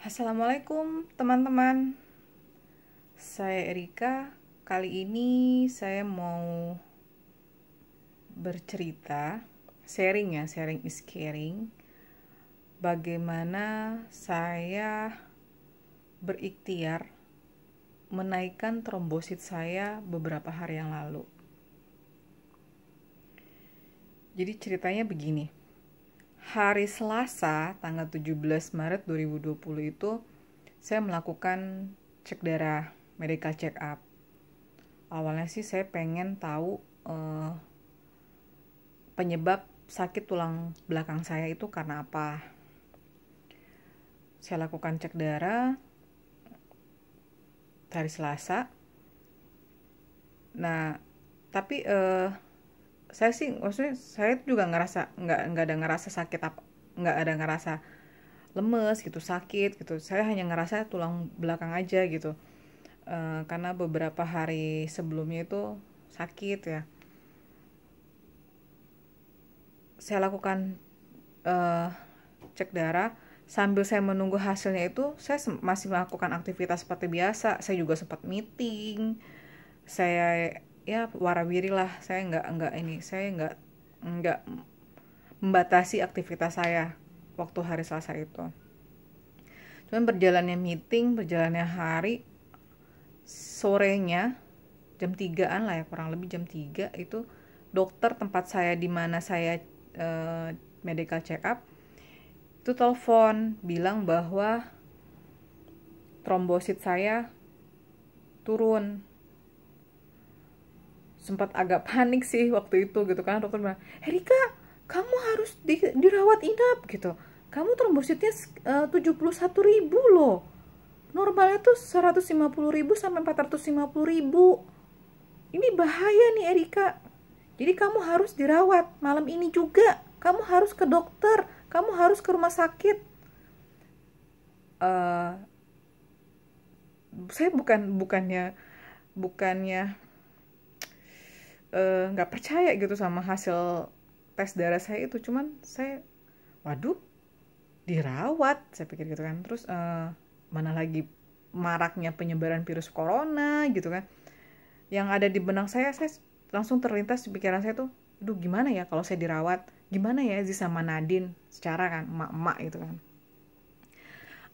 Assalamualaikum teman-teman, saya Erika. Kali ini saya mau bercerita, sharing is caring. Bagaimana saya berikhtiar menaikkan trombosit saya beberapa hari yang lalu. Jadi ceritanya begini. Hari Selasa, tanggal 17 Maret 2020 itu saya melakukan cek darah, medical check up. Awalnya sih saya pengen tahu penyebab sakit tulang belakang saya itu karena apa. Saya lakukan cek darah hari Selasa. Nah, tapi saya sih, maksudnya saya juga nggak ada ngerasa sakit apa, nggak ada ngerasa lemes gitu, sakit gitu. Saya hanya ngerasa tulang belakang aja gitu. Karena beberapa hari sebelumnya itu sakit ya. Saya lakukan cek darah. Sambil saya menunggu hasilnya itu, saya masih melakukan aktivitas seperti biasa. Saya juga sempat meeting. Saya ya warawiri lah. Saya nggak membatasi aktivitas saya waktu hari Selasa itu. Cuman berjalannya meeting, berjalannya hari, sorenya jam 3-an lah ya, kurang lebih jam 3 itu dokter tempat saya di mana saya medical check up itu telepon bilang bahwa trombosit saya turun. Sempat agak panik sih waktu itu gitu kan, dokter bilang, "Erika, kamu harus dirawat inap gitu. Kamu trombositnya 71.000 loh. Normalnya tuh 150.000 sampai 450.000. Ini bahaya nih Erika. Jadi kamu harus dirawat malam ini juga. Kamu harus ke dokter. Kamu harus ke rumah sakit." Saya bukannya nggak percaya gitu sama hasil tes darah saya itu, cuman saya, waduh, dirawat, saya pikir gitu kan. Terus mana lagi maraknya penyebaran virus corona gitu kan, yang ada di benak saya langsung terlintas di pikiran saya tuh, aduh gimana ya kalau saya dirawat, gimana ya Ziz sama Nadine secara kan emak-emak gitu kan.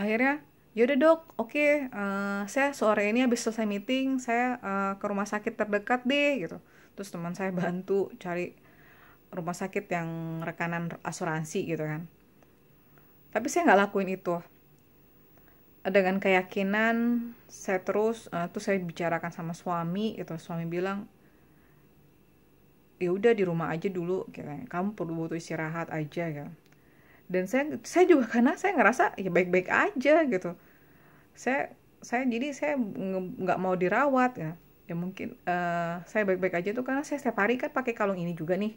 Akhirnya yaudah dok, oke, saya sore ini habis selesai meeting saya ke rumah sakit terdekat deh gitu. Terus teman saya bantu cari rumah sakit yang rekanan asuransi gitu kan. Tapi saya nggak lakuin itu dengan keyakinan. Saya terus saya bicarakan sama suami gitu. Suami bilang, ya udah di rumah aja dulu gitu. Kamu perlu butuh istirahat aja gitu. Dan saya juga karena saya ngerasa ya baik-baik aja gitu. Saya nggak mau dirawat ya. Ya mungkin saya baik-baik aja tuh karena saya setiap hari kan pakai kalung ini juga nih.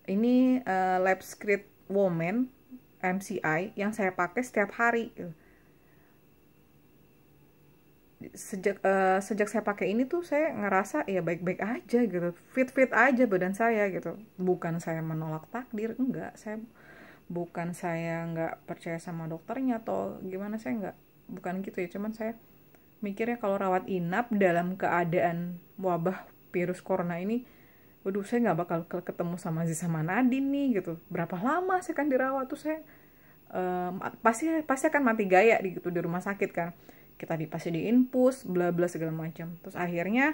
Ini Lab Script Woman MCI yang saya pakai setiap hari gitu. Sejak saya pakai ini tuh saya ngerasa ya baik-baik aja gitu, fit aja badan saya gitu. Bukan saya menolak takdir, enggak. Saya nggak percaya sama dokternya atau gimana, saya nggak, bukan gitu ya. Cuman saya mikirnya kalau rawat inap dalam keadaan wabah virus corona ini, waduh, saya nggak bakal ketemu sama Ziz sama Nadine nih gitu. Berapa lama saya akan dirawat tuh, saya pasti akan mati gaya gitu di rumah sakit kan. Kita pasti diinfus bla bla segala macam. Terus akhirnya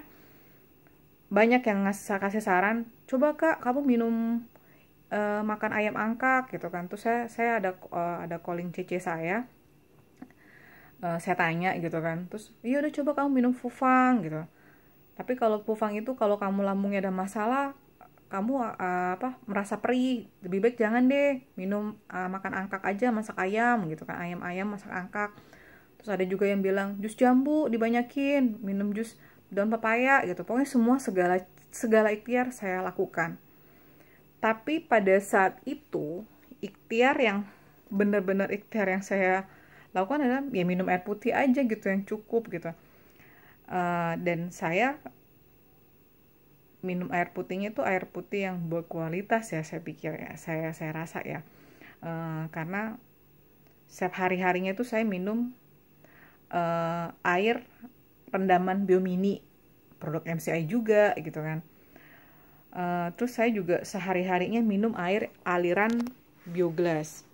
banyak yang kasih saran, coba kak kamu minum makan ayam angkak gitu kan. Terus saya ada calling cc saya tanya gitu kan. Terus iya udah, coba kamu minum Fufang gitu. Tapi kalau Fufang itu kalau kamu lambungnya ada masalah, kamu merasa perih, lebih baik jangan deh minum, makan angkak aja, masak ayam gitu kan, ayam masak angkak. Terus ada juga yang bilang jus jambu dibanyakin, minum jus daun pepaya gitu. Pokoknya segala ikhtiar saya lakukan. Tapi pada saat itu ikhtiar yang benar-benar ikhtiar yang saya lakukan adalah ya minum air putih aja gitu yang cukup gitu. Dan saya minum air putihnya itu air putih yang berkualitas ya, saya pikir ya, saya rasa ya. Karena setiap hari-harinya itu saya minum air rendaman Biomini, produk MCI juga gitu kan. Terus saya juga sehari-harinya minum air aliran Bioglas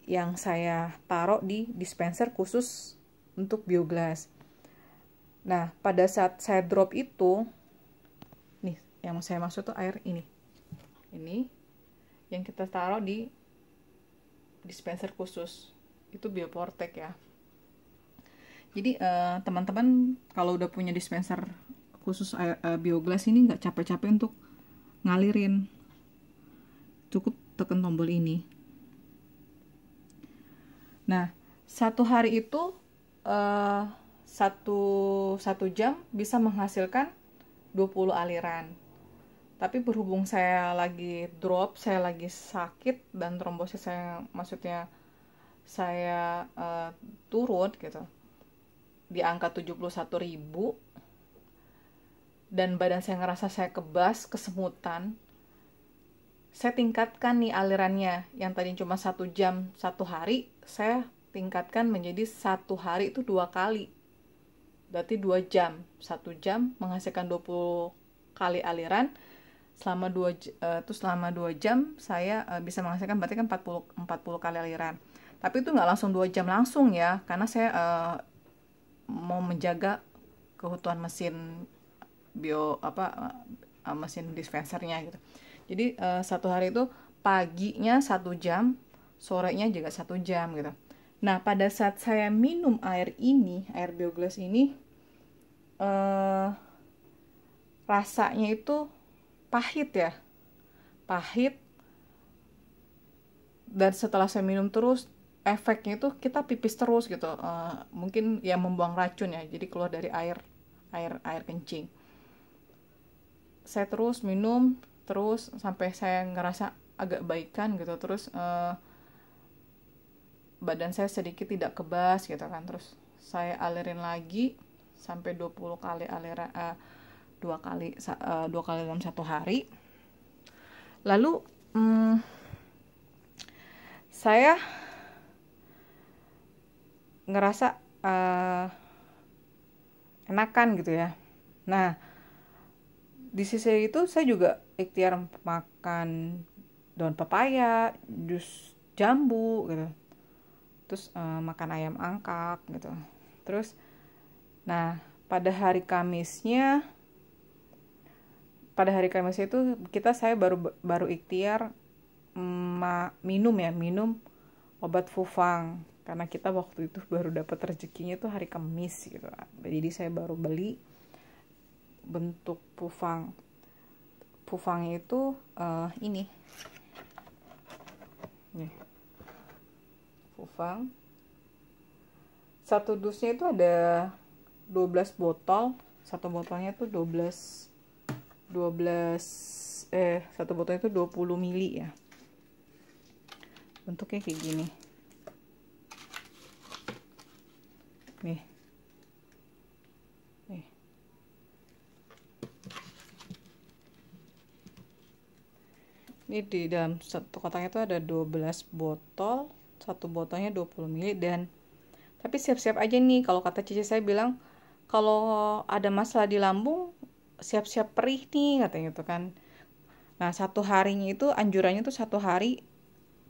yang saya taruh di dispenser khusus untuk Bioglas. Nah, pada saat saya drop itu, nih yang saya maksud tuh air ini yang kita taruh di dispenser khusus, itu Biofortek ya. Jadi teman-teman kalau udah punya dispenser khusus Bioglas ini nggak capek-capek untuk ngalirin, cukup tekan tombol ini. Nah, satu hari itu satu jam bisa menghasilkan 20 aliran. Tapi berhubung saya lagi drop, saya lagi sakit dan trombosis saya, maksudnya saya turun gitu di angka 71.000, dan badan saya ngerasa saya kebas, kesemutan, saya tingkatkan nih alirannya. Yang tadi cuma 1 jam satu hari, saya tingkatkan menjadi 1 hari itu 2 kali. Berarti 2 jam. 1 jam menghasilkan 20 kali aliran. Selama 2 jam saya bisa menghasilkan berarti kan 40 kali aliran. Tapi itu nggak langsung 2 jam langsung ya, karena saya mau menjaga keutuhan mesin mesin dispensernya gitu. Jadi 1 hari itu paginya 1 jam, sorenya juga 1 jam gitu. Nah, pada saat saya minum air Bioglas ini, rasanya itu pahit ya, pahit. Dan setelah saya minum terus, efeknya itu kita pipis terus gitu. Mungkin ya membuang racun ya, jadi keluar dari air kencing. Saya terus minum terus sampai saya ngerasa agak baikan gitu. Terus badan saya sedikit tidak kebas gitu kan. Terus saya alirin lagi sampai 20 kali aliran, 2 kali dalam 1 hari. Lalu saya ngerasa enakan gitu ya. Nah, di sisi itu saya juga ikhtiar makan daun pepaya, jus jambu gitu. Terus makan ayam angkak gitu. Terus nah, pada hari Kamis itu saya baru ikhtiar minum obat Fufang, karena kita waktu itu baru dapat rezekinya tuh hari Kamis gitu. Jadi saya baru beli bentuk Fufang. Fufangnya itu ini nih, Fufang. Satu dusnya itu ada 12 botol. Satu botolnya itu 1 botolnya itu 20 mili ya. Bentuknya kayak gini. Nih. Ini di dalam satu kotaknya itu ada 12 botol. Satu botolnya 20 mili. Dan tapi siap-siap aja nih, kalau kata cici saya bilang, kalau ada masalah di lambung, siap-siap perih nih katanya gitu kan. Nah, 1 harinya itu anjurannya tuh 1 hari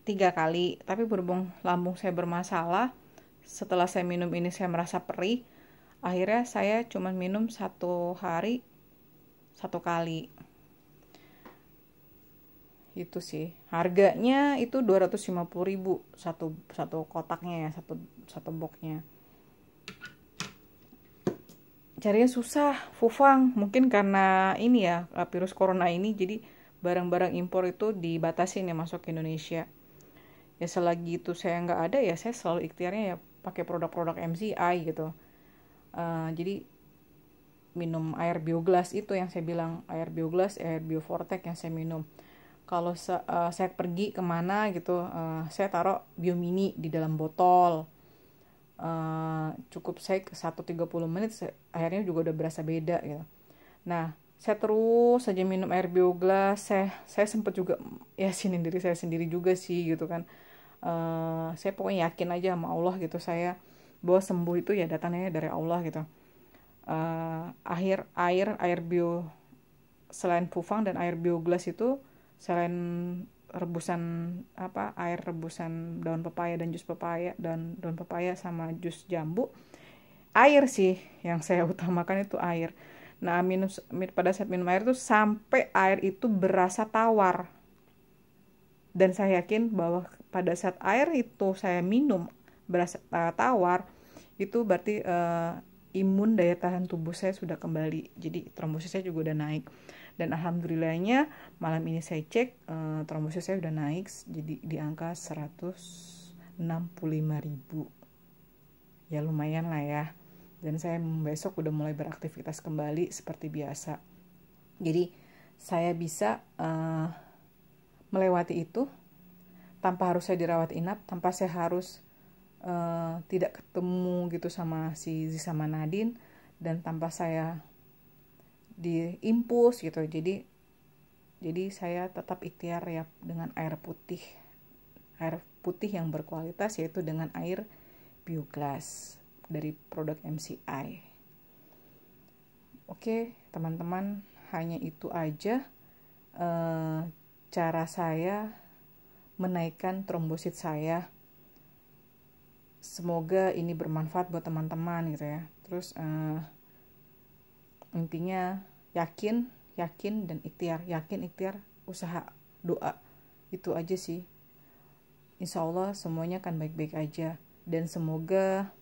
3 kali. Tapi berhubung lambung saya bermasalah, setelah saya minum ini saya merasa perih. Akhirnya saya cuma minum 1 hari 1 kali. Itu sih. Harganya itu 250.000 satu kotaknya ya, satu boxnya. Carinya susah, Fufang. Mungkin karena ini ya, virus corona ini, jadi barang-barang impor itu dibatasin ya masuk ke Indonesia. Ya selagi itu saya nggak ada ya, saya selalu ikhtiarnya ya pakai produk-produk MCI gitu. Jadi minum air Bioglas itu yang saya bilang, air Bioglas, air Biofortek yang saya minum. Kalau saya pergi kemana gitu, saya taruh Biomini di dalam botol. Cukup saya 1-30 menit, akhirnya juga udah berasa beda gitu. Nah, saya terus saja minum air Bioglas. Saya sempat juga ya sinin diri saya sendiri juga sih gitu kan. Saya pokoknya yakin aja sama Allah gitu, saya bahwa sembuh itu ya datangnya dari Allah gitu. Air bio selain Pufang dan air bioglas itu, selain rebusan air rebusan daun pepaya dan jus pepaya dan daun pepaya sama jus jambu, air sih yang saya utamakan itu air. Nah, pada saat minum air tuh sampai air itu berasa tawar. Dan saya yakin bahwa pada saat air itu saya minum berasa tawar, itu berarti imun daya tahan tubuh saya sudah kembali. Jadi trombosit saya juga udah naik. Dan alhamdulillahnya malam ini saya cek trombosit saya udah naik jadi di angka 165.000. Ya lumayan lah ya. Dan saya besok udah mulai beraktivitas kembali seperti biasa. Jadi saya bisa melewati itu tanpa harus saya dirawat inap, tanpa saya harus tidak ketemu gitu sama si Ziz sama Nadine, dan tanpa saya diimpus gitu. Jadi saya tetap ikhtiar ya dengan air putih yang berkualitas, yaitu dengan air bioglas dari produk MCI. Oke teman-teman, hanya itu aja cara saya menaikkan trombosit saya. Semoga ini bermanfaat buat teman-teman gitu ya. Terus intinya yakin dan ikhtiar, usaha, doa, itu aja sih. Insya Allah semuanya akan baik-baik aja, dan semoga